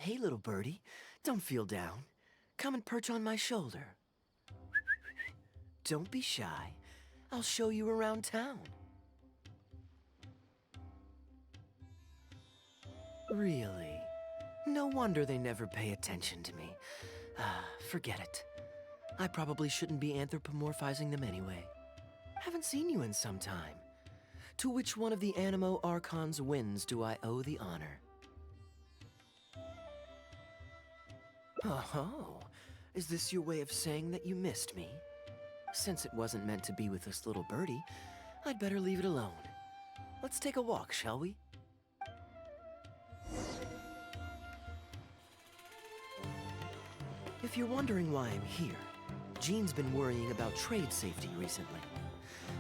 Hey, little birdie, don't feel down. Come and perch on my shoulder. Don't be shy. I'll show you around town. Really? No wonder they never pay attention to me. Forget it. I probably shouldn't be anthropomorphizing them anyway. Haven't seen you in some time. To which one of the Animo Archons wins do I owe the honor? Oh, is this your way of saying that you missed me? Since it wasn't meant to be with this little birdie, I'd better leave it alone. Let's take a walk, shall we? If you're wondering why I'm here, Jean's been worrying about trade safety recently.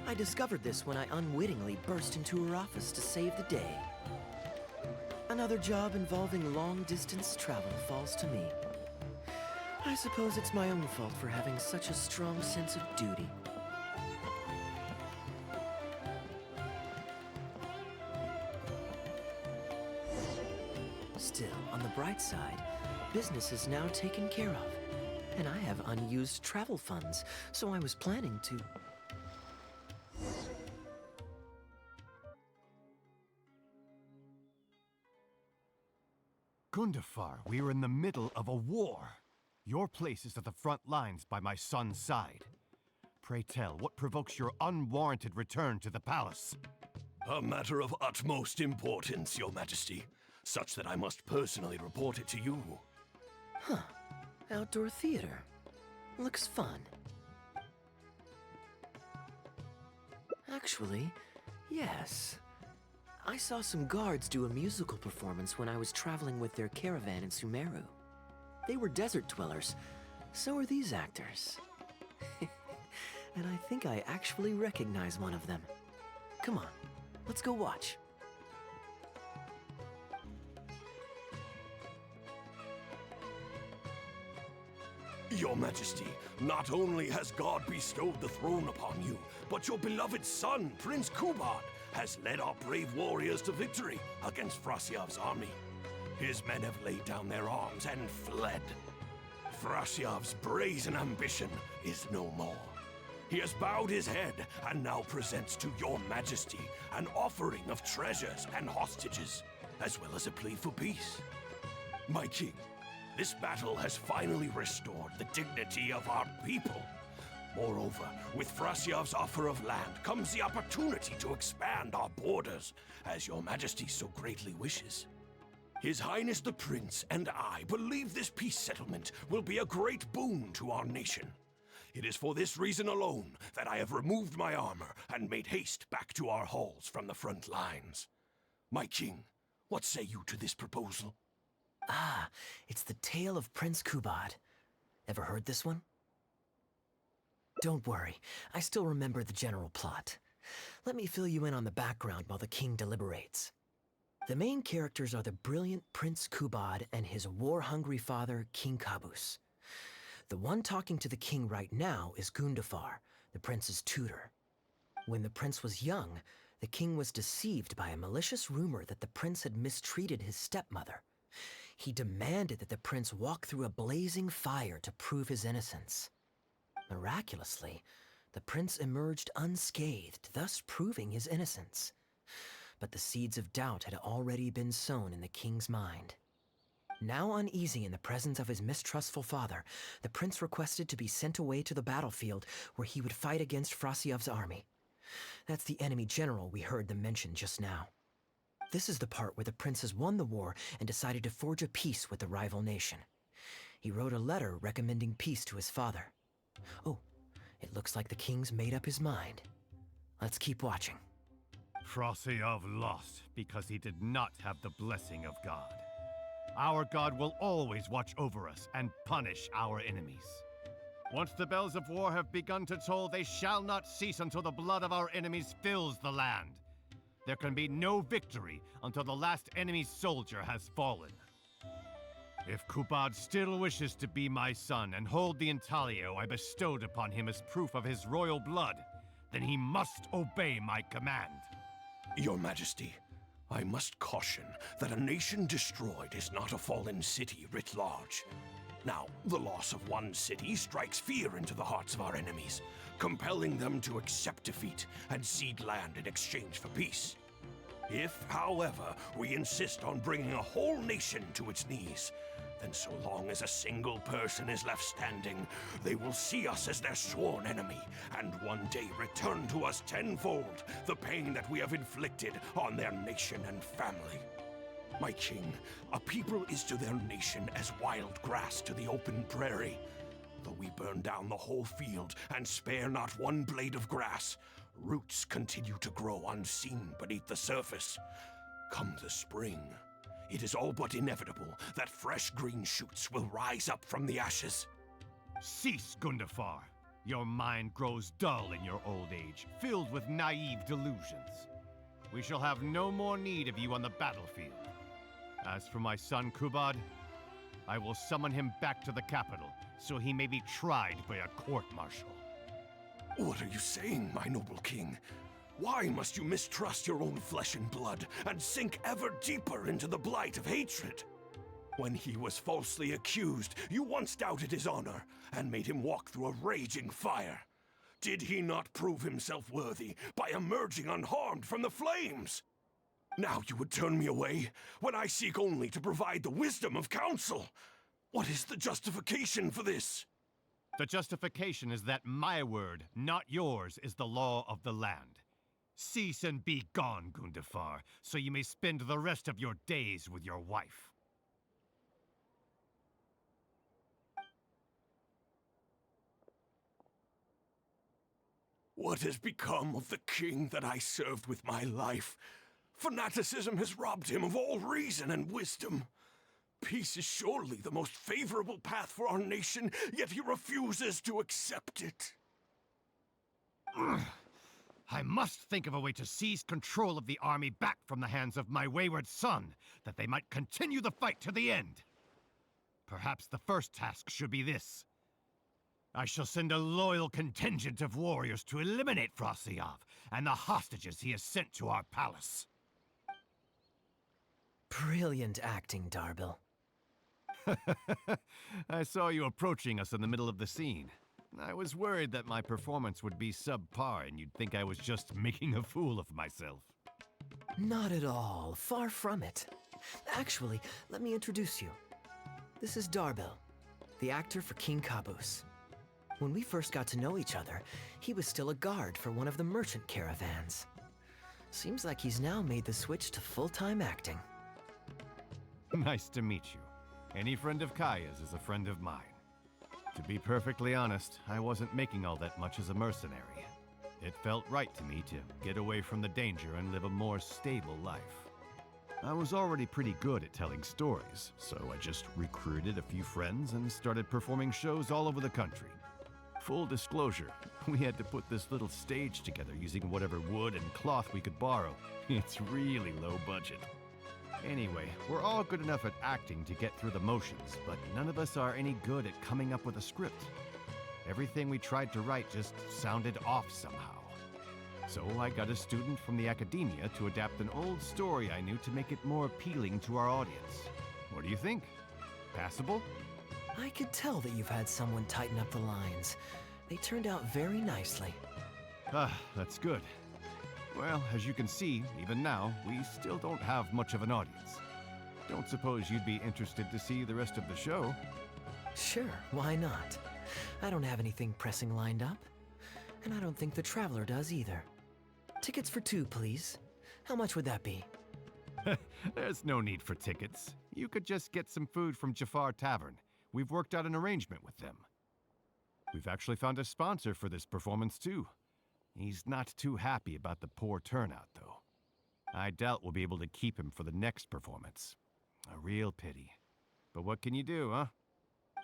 I discovered this when I unwittingly burst into her office to save the day. Another job involving long-distance travel falls to me. I suppose it's my own fault for having such a strong sense of duty. Still, on the bright side, business is now taken care of. And I have unused travel funds, so I was planning to... Gundafar, we are in the middle of a war. Your place is at the front lines by my son's side. Pray tell, what provokes your unwarranted return to the palace? A matter of utmost importance, Your Majesty, such that I must personally report it to you. Huh. Outdoor theater. Looks fun. Actually, yes. I saw some guards do a musical performance when I was traveling with their caravan in Sumeru. They were desert dwellers. So are these actors. And I think I actually recognize one of them. Come on, let's go watch. Your Majesty, not only has God bestowed the throne upon you, but your beloved son, Prince Kubad, has led our brave warriors to victory against Frasyav's army. His men have laid down their arms and fled. Frasyav's brazen ambition is no more. He has bowed his head and now presents to your Majesty an offering of treasures and hostages, as well as a plea for peace. My king, this battle has finally restored the dignity of our people. Moreover, with Frasyav's offer of land comes the opportunity to expand our borders, as your Majesty so greatly wishes. His Highness the Prince and I believe this peace settlement will be a great boon to our nation. It is for this reason alone that I have removed my armor and made haste back to our halls from the front lines. My king, what say you to this proposal? Ah, it's the tale of Prince Kubad. Ever heard this one? Don't worry, I still remember the general plot. Let me fill you in on the background while the king deliberates. The main characters are the brilliant Prince Kubad and his war-hungry father, King Kabus. The one talking to the king right now is Gundafar, the prince's tutor. When the prince was young, the king was deceived by a malicious rumor that the prince had mistreated his stepmother. He demanded that the prince walk through a blazing fire to prove his innocence. Miraculously, the prince emerged unscathed, thus proving his innocence. But the seeds of doubt had already been sown in the king's mind. Now uneasy in the presence of his mistrustful father, the prince requested to be sent away to the battlefield where he would fight against Frasyav's army. That's the enemy general we heard them mention just now. This is the part where the prince has won the war and decided to forge a peace with the rival nation. He wrote a letter recommending peace to his father. Oh, it looks like the king's made up his mind. Let's keep watching. Frasyav lost because he did not have the blessing of God. Our God will always watch over us and punish our enemies. Once the bells of war have begun to toll, they shall not cease until the blood of our enemies fills the land. There can be no victory until the last enemy soldier has fallen. If Kubad still wishes to be my son and hold the intaglio I bestowed upon him as proof of his royal blood, then he must obey my command. Your Majesty, I must caution that a nation destroyed is not a fallen city writ large. Now, the loss of one city strikes fear into the hearts of our enemies, compelling them to accept defeat and cede land in exchange for peace. If, however, we insist on bringing a whole nation to its knees, then so long as a single person is left standing, they will see us as their sworn enemy, and one day return to us tenfold the pain that we have inflicted on their nation and family. My king, a people is to their nation as wild grass to the open prairie. Though we burn down the whole field and spare not one blade of grass, roots continue to grow unseen beneath the surface. Come the spring, it is all but inevitable that fresh green shoots will rise up from the ashes. Cease, Gundafar. Your mind grows dull in your old age, filled with naive delusions. We shall have no more need of you on the battlefield. As for my son Kubad, I will summon him back to the capital, so he may be tried by a court-martial. What are you saying, my noble king? Why must you mistrust your own flesh and blood and sink ever deeper into the blight of hatred? When he was falsely accused, you once doubted his honor and made him walk through a raging fire. Did he not prove himself worthy by emerging unharmed from the flames? Now you would turn me away when I seek only to provide the wisdom of counsel. What is the justification for this? The justification is that my word, not yours, is the law of the land. Cease and be gone, Gundafar, so you may spend the rest of your days with your wife. What has become of the king that I served with my life? Fanaticism has robbed him of all reason and wisdom. Peace is surely the most favorable path for our nation, yet he refuses to accept it. I must think of a way to seize control of the army back from the hands of my wayward son, that they might continue the fight to the end. Perhaps the first task should be this. I shall send a loyal contingent of warriors to eliminate Frosyav and the hostages he has sent to our palace. Brilliant acting, Darbil. I saw you approaching us in the middle of the scene. I was worried that my performance would be subpar and you'd think I was just making a fool of myself. Not at all. Far from it. Actually, let me introduce you. This is Darbil, the actor for King Caboose. When we first got to know each other, he was still a guard for one of the merchant caravans. Seems like he's now made the switch to full-time acting. Nice to meet you. Any friend of Kaeya's is a friend of mine. To be perfectly honest, I wasn't making all that much as a mercenary. It felt right to me to get away from the danger and live a more stable life. I was already pretty good at telling stories, so I just recruited a few friends and started performing shows all over the country. Full disclosure, we had to put this little stage together using whatever wood and cloth we could borrow. It's really low budget. Anyway, we're all good enough at acting to get through the motions, but none of us are any good at coming up with a script. Everything we tried to write just sounded off somehow. So I got a student from the academia to adapt an old story I knew to make it more appealing to our audience. What do you think? Passable? I could tell that you've had someone tighten up the lines. They turned out very nicely. Ah, that's good. Well, as you can see, even now, we still don't have much of an audience. Don't suppose you'd be interested to see the rest of the show? Sure, why not? I don't have anything pressing lined up. And I don't think the Traveler does either. Tickets for 2, please. How much would that be? There's no need for tickets. You could just get some food from Jafar Tavern. We've worked out an arrangement with them. We've actually found a sponsor for this performance, too. He's not too happy about the poor turnout, though. I doubt we'll be able to keep him for the next performance. A real pity. But what can you do, huh?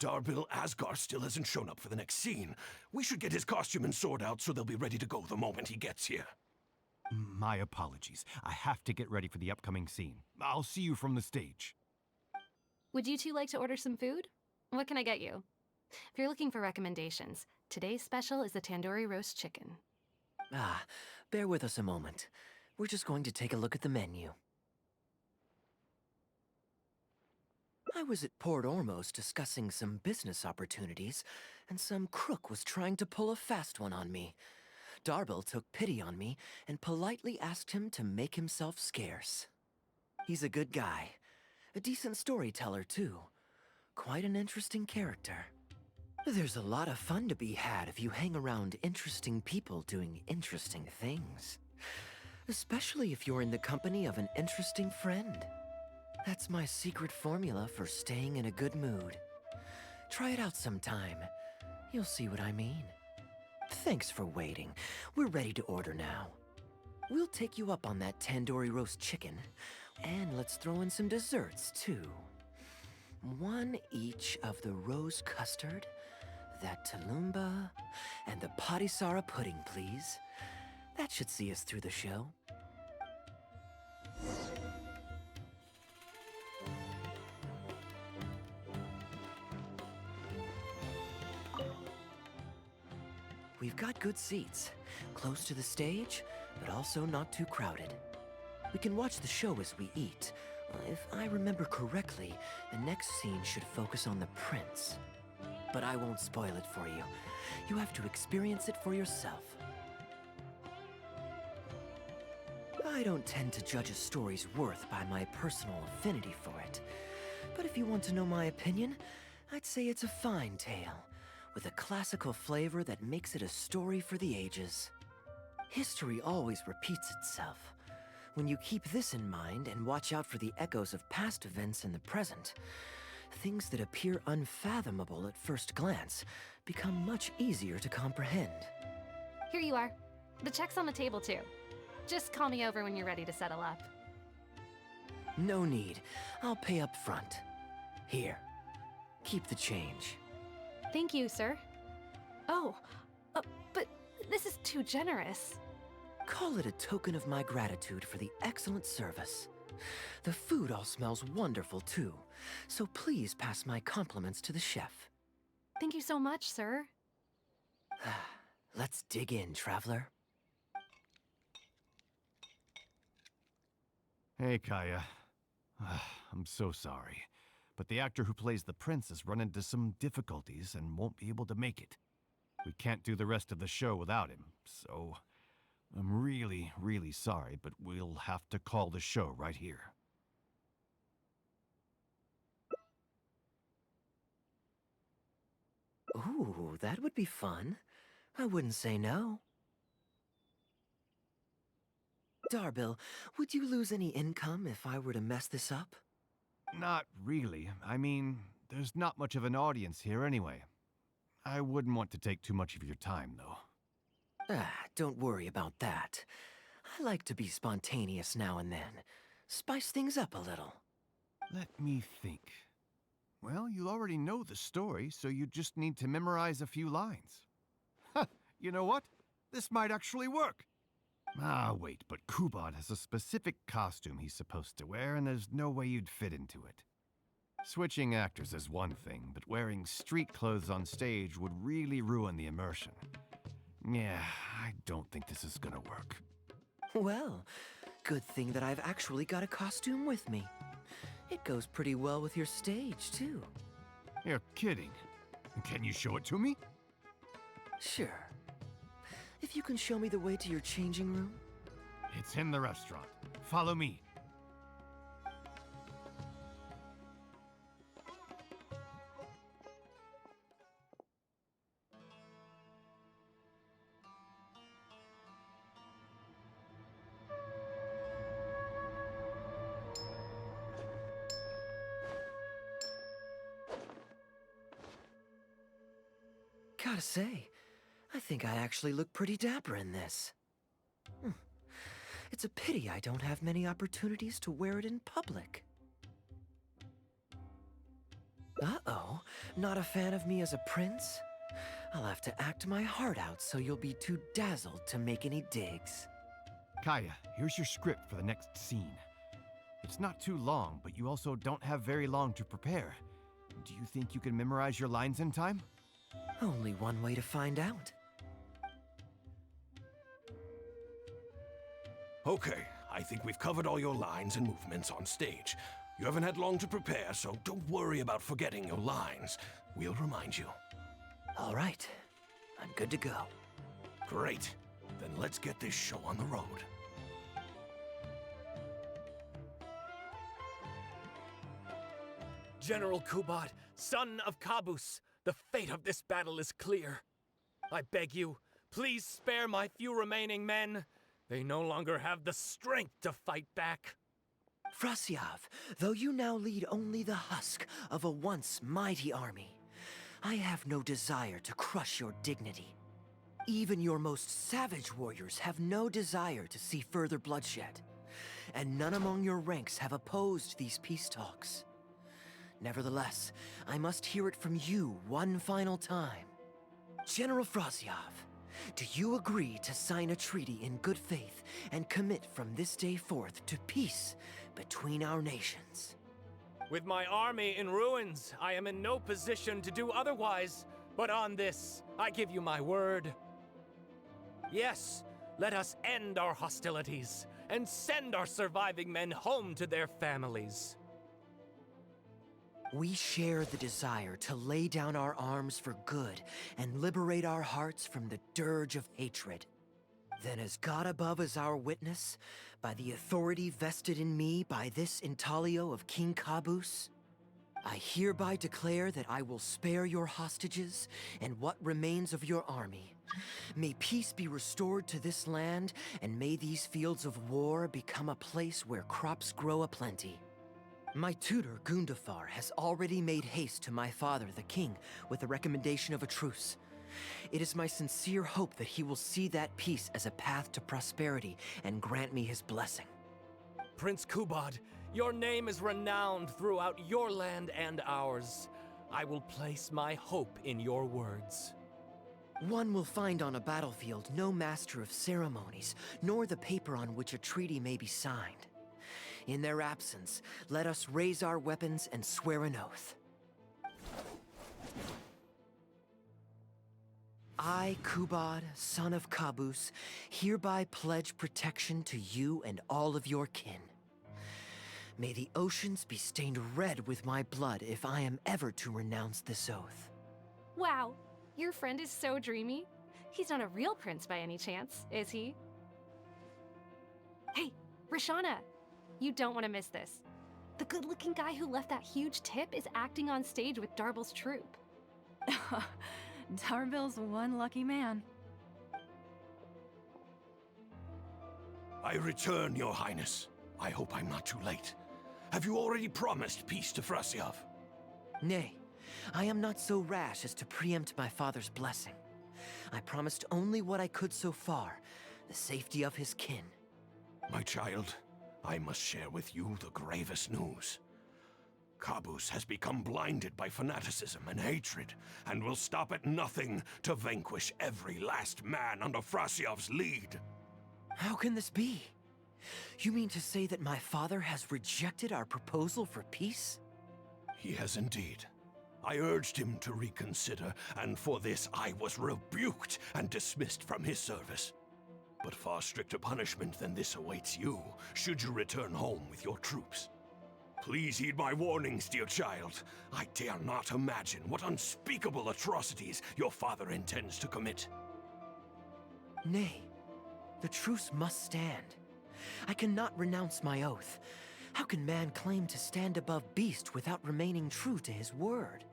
Darbil Asgar still hasn't shown up for the next scene. We should get his costume and sword out so they'll be ready to go the moment he gets here. My apologies. I have to get ready for the upcoming scene. I'll see you from the stage. Would you two like to order some food? What can I get you? If you're looking for recommendations, today's special is the tandoori roast chicken. Ah, bear with us a moment. We're just going to take a look at the menu. I was at Port Ormos discussing some business opportunities, and some crook was trying to pull a fast one on me. Darbil took pity on me and politely asked him to make himself scarce. He's a good guy. A decent storyteller, too. Quite an interesting character. There's a lot of fun to be had if you hang around interesting people doing interesting things. Especially if you're in the company of an interesting friend. That's my secret formula for staying in a good mood. Try it out sometime. You'll see what I mean. Thanks for waiting. We're ready to order now. We'll take you up on that tandoori roast chicken. And let's throw in some desserts, too. One each of the rose custard, that talumba, and the patisara pudding, please. That should see us through the show. We've got good seats, close to the stage, but also not too crowded. We can watch the show as we eat. If I remember correctly, the next scene should focus on the prince. But I won't spoil it for you. You have to experience it for yourself. I don't tend to judge a story's worth by my personal affinity for it. But if you want to know my opinion, I'd say it's a fine tale, with a classical flavor that makes it a story for the ages. History always repeats itself. When you keep this in mind and watch out for the echoes of past events in the present, things that appear unfathomable at first glance become much easier to comprehend. Here you are. The check's on the table, too. Just call me over when you're ready to settle up. No need. I'll pay up front. Here. Keep the change. Thank you, sir. Oh, but this is too generous. Call it a token of my gratitude for the excellent service. The food all smells wonderful, too, so please pass my compliments to the chef. Thank you so much, sir. Let's dig in, traveler. Hey, Kaeya. I'm so sorry, but the actor who plays the prince has run into some difficulties and won't be able to make it. We can't do the rest of the show without him, so I'm really, really sorry, but we'll have to call the show right here. Ooh, that would be fun. I wouldn't say no. Darbil, would you lose any income if I were to mess this up? Not really. I mean, there's not much of an audience here anyway. I wouldn't want to take too much of your time, though. Don't worry about that. I like to be spontaneous now and then. Spice things up a little. Let me think. Well, you already know the story, so you just need to memorize a few lines. Ha! You know what? This might actually work. Ah, wait, but Kubad has a specific costume he's supposed to wear, and there's no way you'd fit into it. Switching actors is one thing, but wearing street clothes on stage would really ruin the immersion. Yeah, I don't think this is gonna work. Well, good thing that I've actually got a costume with me. It goes pretty well with your stage, too. You're kidding. Can you show it to me? Sure. If you can show me the way to your changing room? It's in the restaurant. Follow me. Gotta say, I think I actually look pretty dapper in this. It's a pity I don't have many opportunities to wear it in public. Uh-oh, not a fan of me as a prince? I'll have to act my heart out so you'll be too dazzled to make any digs. Kaeya, here's your script for the next scene. It's not too long, but you also don't have very long to prepare. Do you think you can memorize your lines in time? Only one way to find out. Okay, I think we've covered all your lines and movements on stage. You haven't had long to prepare, so don't worry about forgetting your lines. We'll remind you. All right, I'm good to go. Great. Then let's get this show on the road. General Kubad, son of Kabus, the fate of this battle is clear. I beg you, please spare my few remaining men. They no longer have the strength to fight back. Frasyav, though you now lead only the husk of a once mighty army, I have no desire to crush your dignity. Even your most savage warriors have no desire to see further bloodshed, and none among your ranks have opposed these peace talks. Nevertheless, I must hear it from you one final time. General Frasyav, do you agree to sign a treaty in good faith and commit from this day forth to peace between our nations? With my army in ruins, I am in no position to do otherwise, but on this, I give you my word. Yes, let us end our hostilities and send our surviving men home to their families. We share the desire to lay down our arms for good and liberate our hearts from the dirge of hatred. Then as God above is our witness, by the authority vested in me by this intaglio of King Kabus, I hereby declare that I will spare your hostages and what remains of your army. May peace be restored to this land, and may these fields of war become a place where crops grow aplenty. My tutor, Gundafar, has already made haste to my father, the king, with the recommendation of a truce. It is my sincere hope that he will see that peace as a path to prosperity and grant me his blessing. Prince Kubad, your name is renowned throughout your land and ours. I will place my hope in your words. One will find on a battlefield no master of ceremonies, nor the paper on which a treaty may be signed. In their absence, let us raise our weapons and swear an oath. I, Kubad, son of Kabus, hereby pledge protection to you and all of your kin. May the oceans be stained red with my blood if I am ever to renounce this oath. Wow, your friend is so dreamy. He's not a real prince by any chance, is he? Hey, Rashana, you don't want to miss this. The good-looking guy who left that huge tip is acting on stage with Darbel's troupe. Darbel's one lucky man. I return, Your Highness. I hope I'm not too late. Have you already promised peace to Frasyav? Nay, I am not so rash as to preempt my father's blessing. I promised only what I could so far, the safety of his kin. My child, I must share with you the gravest news. Kabus has become blinded by fanaticism and hatred, and will stop at nothing to vanquish every last man under Frasyav's lead. How can this be? You mean to say that my father has rejected our proposal for peace? He has indeed. I urged him to reconsider, and for this I was rebuked and dismissed from his service. But far stricter punishment than this awaits you, should you return home with your troops. Please heed my warnings, dear child. I dare not imagine what unspeakable atrocities your father intends to commit. Nay, the truce must stand. I cannot renounce my oath. How can man claim to stand above beast without remaining true to his word?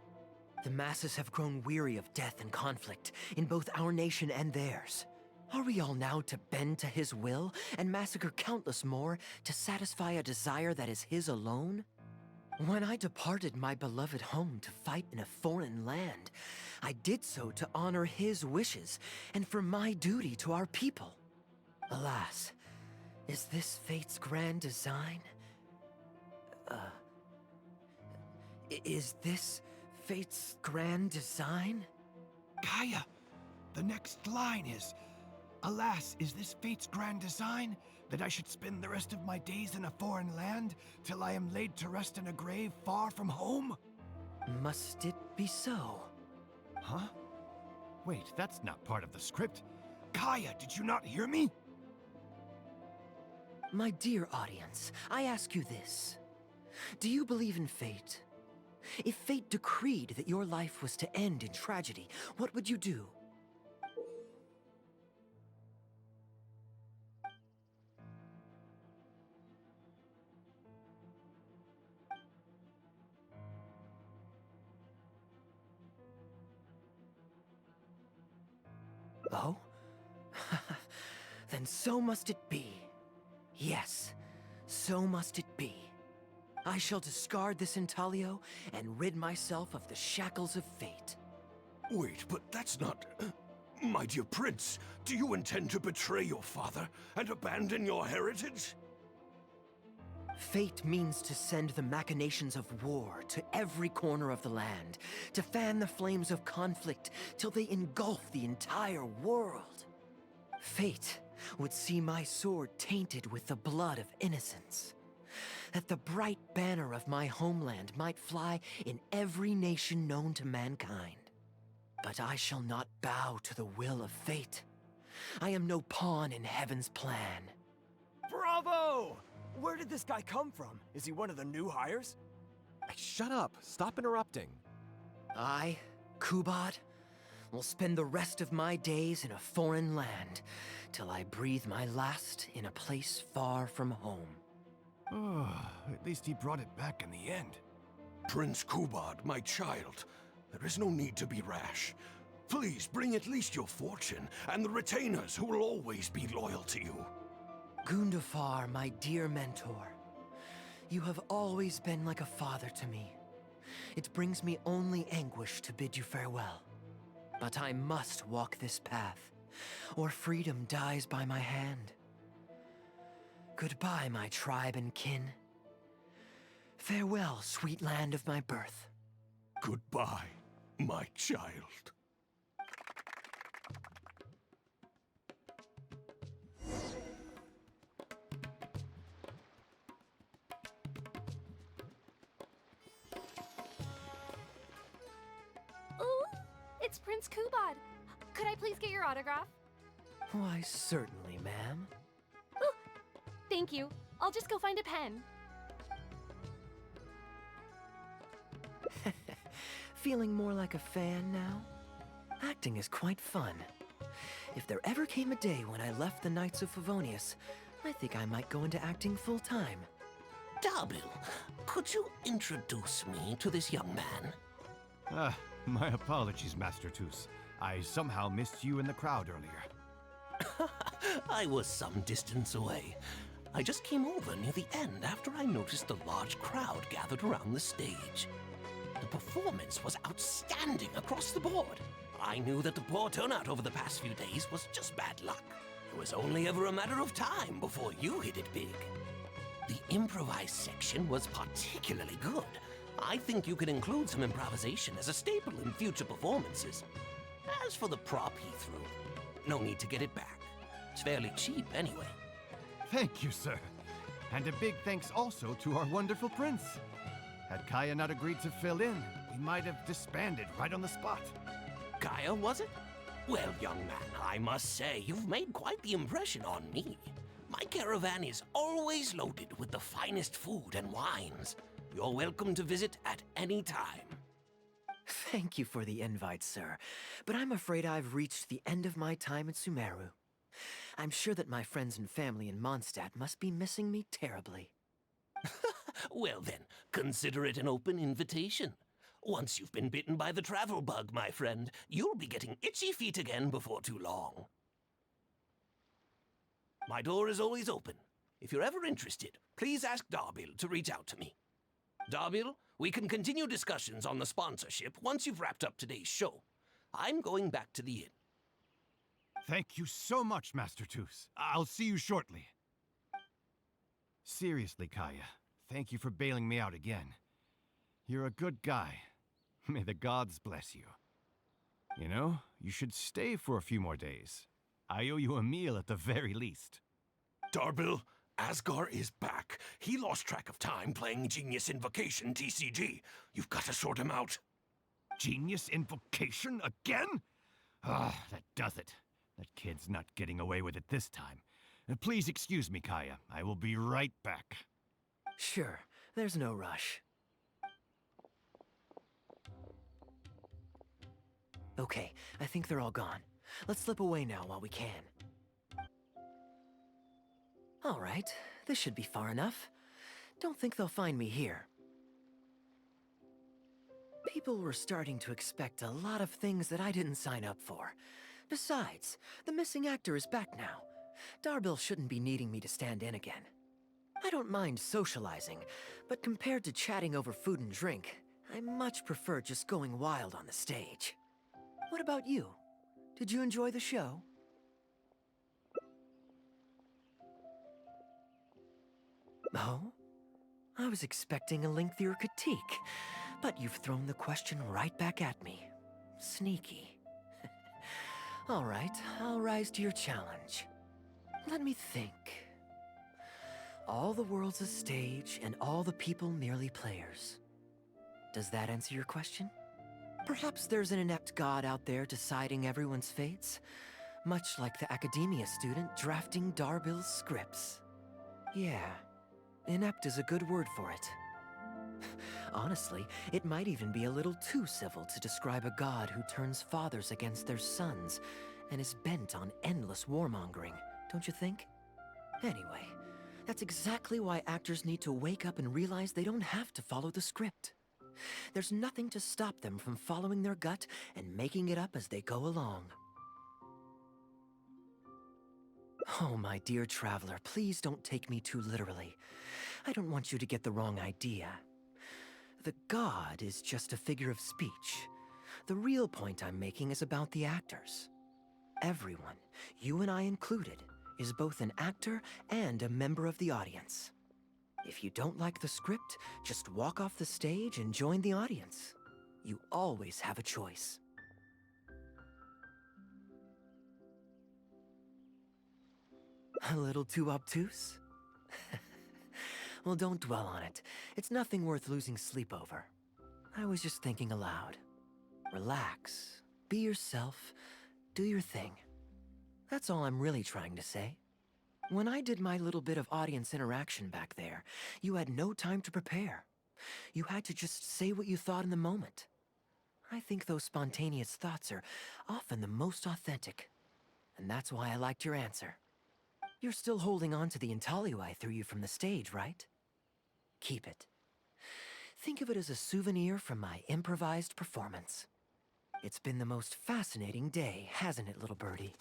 The masses have grown weary of death and conflict in both our nation and theirs. Are we all now to bend to his will and massacre countless more to satisfy a desire that is his alone? When I departed my beloved home to fight in a foreign land, I did so to honor his wishes and for my duty to our people. Alas, is this fate's grand design? Is this fate's grand design? Kaeya, the next line is, "Alas, is this fate's grand design, that I should spend the rest of my days in a foreign land, till I am laid to rest in a grave far from home?" Must it be so? Huh? Wait, that's not part of the script. Kaeya, did you not hear me? My dear audience, I ask you this. Do you believe in fate? If fate decreed that your life was to end in tragedy, what would you do? Oh? Then so must it be. Yes, so must it be. I shall discard this intaglio and rid myself of the shackles of fate. Wait, but that's not... My dear prince, do you intend to betray your father and abandon your heritage? Fate means to send the machinations of war to every corner of the land, to fan the flames of conflict till they engulf the entire world. Fate would see my sword tainted with the blood of innocence, that the bright banner of my homeland might fly in every nation known to mankind. But I shall not bow to the will of fate. I am no pawn in heaven's plan. Bravo! Where did this guy come from? Is he one of the new hires? Hey, shut up. Stop interrupting. I, Kubad, will spend the rest of my days in a foreign land till I breathe my last in a place far from home. Oh, at least he brought it back in the end. Prince Kubad, my child, there is no need to be rash. Please bring at least your fortune and the retainers who will always be loyal to you. Gundafar, my dear mentor, you have always been like a father to me. It brings me only anguish to bid you farewell. But I must walk this path, or freedom dies by my hand. Goodbye, my tribe and kin. Farewell, sweet land of my birth. Goodbye, my child. Ooh, it's Prince Kubad. Could I please get your autograph? Why, certainly, ma'am. Ooh, thank you. I'll just go find a pen. Feeling more like a fan now? Acting is quite fun. If there ever came a day when I left the Knights of Favonius, I think I might go into acting full-time. Darbil, could you introduce me to this young man? My apologies, Master Tus. I somehow missed you in the crowd earlier. I was some distance away. I just came over near the end after I noticed a large crowd gathered around the stage. The performance was outstanding across the board. I knew that the poor turnout over the past few days was just bad luck. It was only ever a matter of time before you hit it big. The improvised section was particularly good. I think you could include some improvisation as a staple in future performances. As for the prop he threw, no need to get it back. It's fairly cheap anyway. Thank you, sir. And a big thanks also to our wonderful prince. Had Kaeya not agreed to fill in, we might have disbanded right on the spot. Kaeya, was it? Well, young man, I must say, you've made quite the impression on me. My caravan is always loaded with the finest food and wines. You're welcome to visit at any time. Thank you for the invite, sir, but I'm afraid I've reached the end of my time in Sumeru. I'm sure that my friends and family in Mondstadt must be missing me terribly. Well then, consider it an open invitation. Once you've been bitten by the travel bug, my friend, you'll be getting itchy feet again before too long. My door is always open. If you're ever interested, please ask Darbil to reach out to me. Darbil, we can continue discussions on the sponsorship once you've wrapped up today's show. I'm going back to the inn. Thank you so much, Master Tus. I'll see you shortly. Seriously, Kaeya, thank you for bailing me out again. You're a good guy. May the gods bless you. You know, you should stay for a few more days. I owe you a meal at the very least. Darbil, Asgar is back. He lost track of time playing Genius Invocation TCG. You've got to sort him out. Genius Invocation again? Ah, that does it. That kid's not getting away with it this time. Please excuse me, Kaeya. I will be right back. Sure, There's no rush. Okay, I think they're all gone. Let's slip away now while we can. All right, this should be far enough. Don't think they'll find me here. People were starting to expect a lot of things that I didn't sign up for. Besides, the missing actor is back now. Darbil shouldn't be needing me to stand in again. I don't mind socializing, but compared to chatting over food and drink, I much prefer just going wild on the stage. What about you? Did you enjoy the show? Oh? I was expecting a lengthier critique, but you've thrown the question right back at me. Sneaky. All right, I'll rise to your challenge. Let me think. All the world's a stage, and all the people merely players. Does that answer your question? Perhaps there's an inept god out there deciding everyone's fates, much like the academia student drafting Darbil's scripts. Yeah, inept is a good word for it. Honestly, it might even be a little too civil to describe a god who turns fathers against their sons and is bent on endless warmongering, don't you think? Anyway, that's exactly why actors need to wake up and realize they don't have to follow the script. There's nothing to stop them from following their gut and making it up as they go along. Oh, my dear traveler, please don't take me too literally. I don't want you to get the wrong idea. The god is just a figure of speech. The real point I'm making is about the actors. Everyone, you and I included, is both an actor and a member of the audience. If you don't like the script, just walk off the stage and join the audience. You always have a choice. A little too obtuse? Well, don't dwell on it. It's nothing worth losing sleep over. I was just thinking aloud. Relax, be yourself, do your thing. That's all I'm really trying to say. When I did my little bit of audience interaction back there, you had no time to prepare. You had to just say what you thought in the moment. I think those spontaneous thoughts are often the most authentic. And that's why I liked your answer. You're still holding on to the intaglio I threw you from the stage, right? Keep it. Think of it as a souvenir from my improvised performance. It's been the most fascinating day, hasn't it, little birdie?